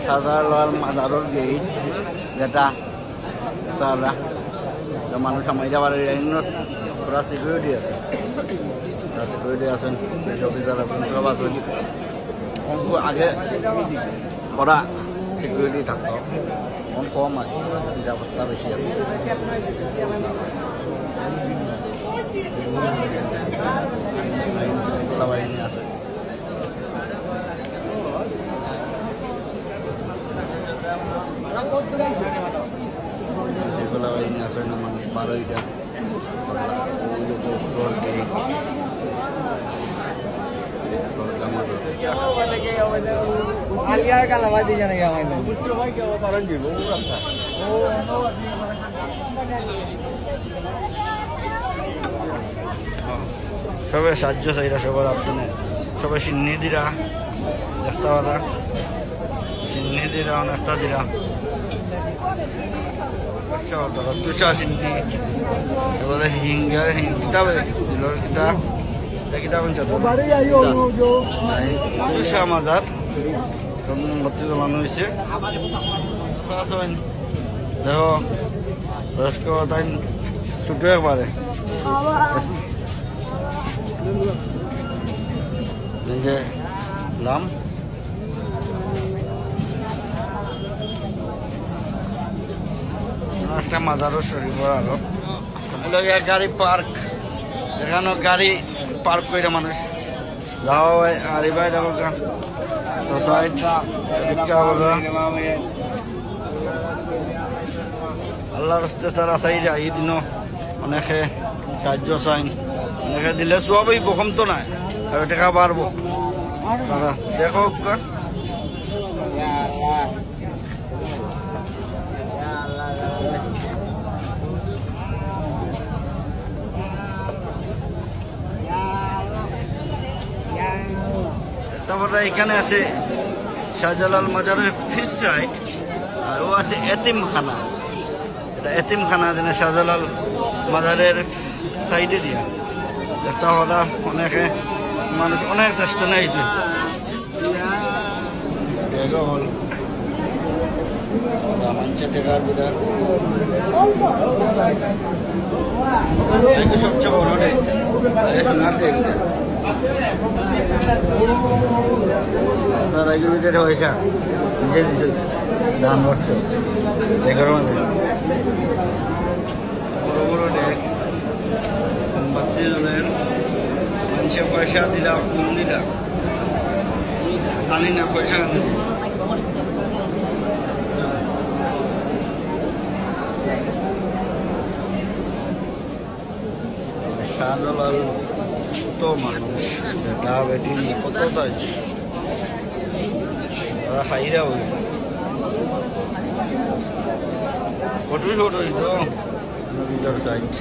শাহজালাল মাজারের গেট যেটা তারা মানুষ আমায় যাবার পুরা সিকিউরিটি আছে, সিকিউরিটি আছেন, পুলিশ অফিসার আছেন, সব আছেন। আগে করা সিকিউরিটি থাকতো, এখন কম আর নিরাপত্তা বেশি আছে। শৃঙ্খলা বাহিনী আছে, শৃঙ্খলা বাহিনী আছে না, মানুষ পার হয়ে যায়। সবে সাহায্য চাইরা সবার আপনার সবাই সিন্নি দিরা দেখতে পারা, সিন্নি দিরা অনেকটা দিরা দুশা সিন্নি এবারে হিঙ্গার কিতাব দিলর কিতাব কিতাব দুশা মাজার ভর্তি জমানো হয়েছে। দেখো বয়স্ক তাই ছুটো একবারে লাম একটা মাজারও শরীফ আরো গাড়ি পার্ক, এখানে গাড়ি পার্ক করে মানুষ যাও আরে ভাই যাবো আল্লাহ রাস্তে তারা চাই যায় এই দিনও অনেকে সাহায্য চাইন, অনেকে দিলে সবই বকম তো নাই টাকা পারবো দেখো তারপরে এখানে আছে শাহজালাল মাজারের ফিস সাইড, আর ও আছে এতিমখানা। এটা এতিমখানা যেন শাহজালাল মাজারের সাইডে দিয়া একটা হলা অনেকে মানুষ অনেক দেশে নেইছে হল সবচেয়ে বড় তার এগুলো পয়সা নিজে দিছে ধান বছর দেখের মাঝে বড় বড় ডেক বাচ্চা জনের মানুষের পয়সা দিলা ফোন দিলা জানি না পয়সা শাহজালাল কত মানুষ বেটা বেটি কত আছে ওরা হাইরা হই ফটো ছোট হইতো ভিতর সাইড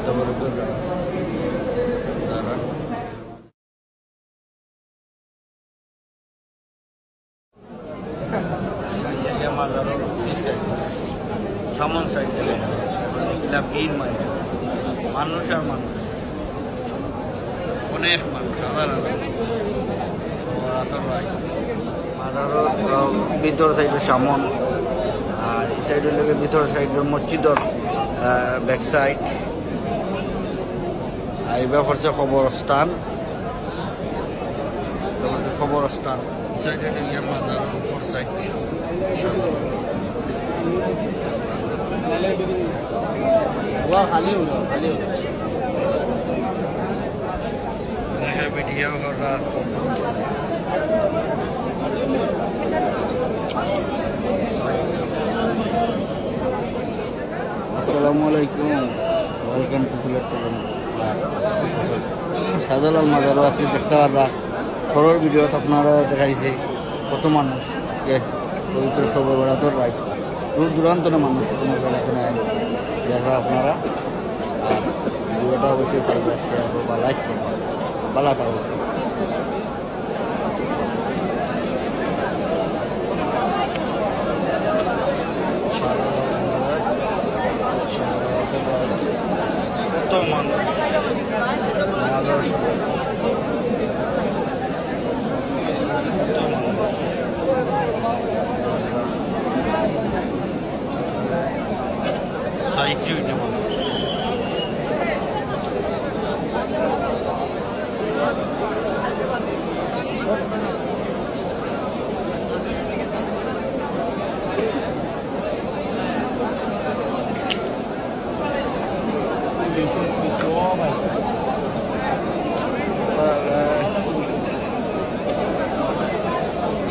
তারপরে মাজারের সামন সাইড দিলে ভিড় মানুষ মানুষ আর মানুষ অনেক মানুষ হাজার হাজার মাজারের ভিতর সাইডের সামন, আর এই সাইডের লোকের ভিতর সাইডের মসজিদর ব্যাক সাইড, আর এবার হচ্ছে কবরস্থান, কবরস্থান সাইডের লোকের মাজার ফোর সাইড ভিডিও করা আসসালামু আলাইকুম, ওয়েলকাম টু সিলেক্টর। শাহজালাল মাজারও আছে দেখতে পারবা, খবর ভিডিওতে আপনারা দেখাইছে কত মানুষ আজকে পবিত্র সবে বেড়াতে রায় দূর দূরান্তরে মানুষ দেখা আপনারা ভিডিওটা অবশ্যই শেয়ার করবা, লাইক করবা, ভালো থাকবে। কত মানুষ কত মানুষ বিক্রি হইতে পারে।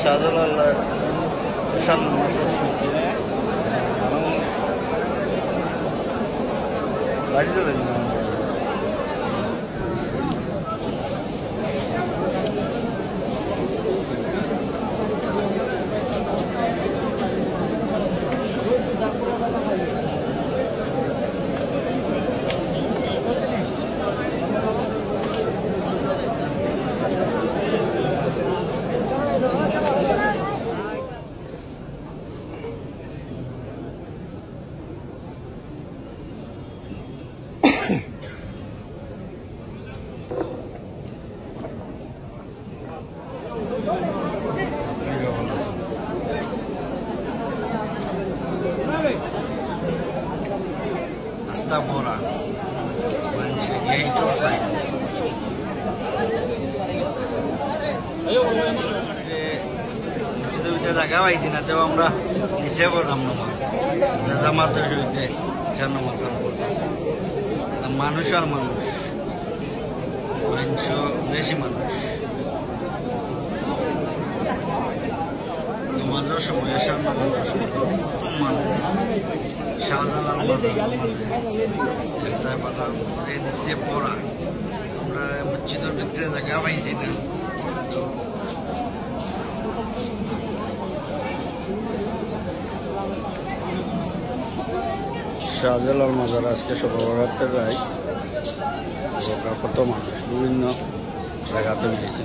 শাহজালাল গাড়ি চলে Hasta Bora, Manchego side. যদি জায়গা পাইছি না তেও আমরা নিচে পড়লাম নামাজ জামাতের সহিতে নামাজ মানুষ আর মানুষ বেশি মানুষ নামাজের সময় আসার মানুষ শাহজালাল নিচে পড়া আমরা মসজিদের ভিতরে জায়গা পাইছি না। শাহজালাল মাজার আজকে শোভাযাত্রা যায় কত মানুষ বিভিন্ন জায়গাতে উঠেছে।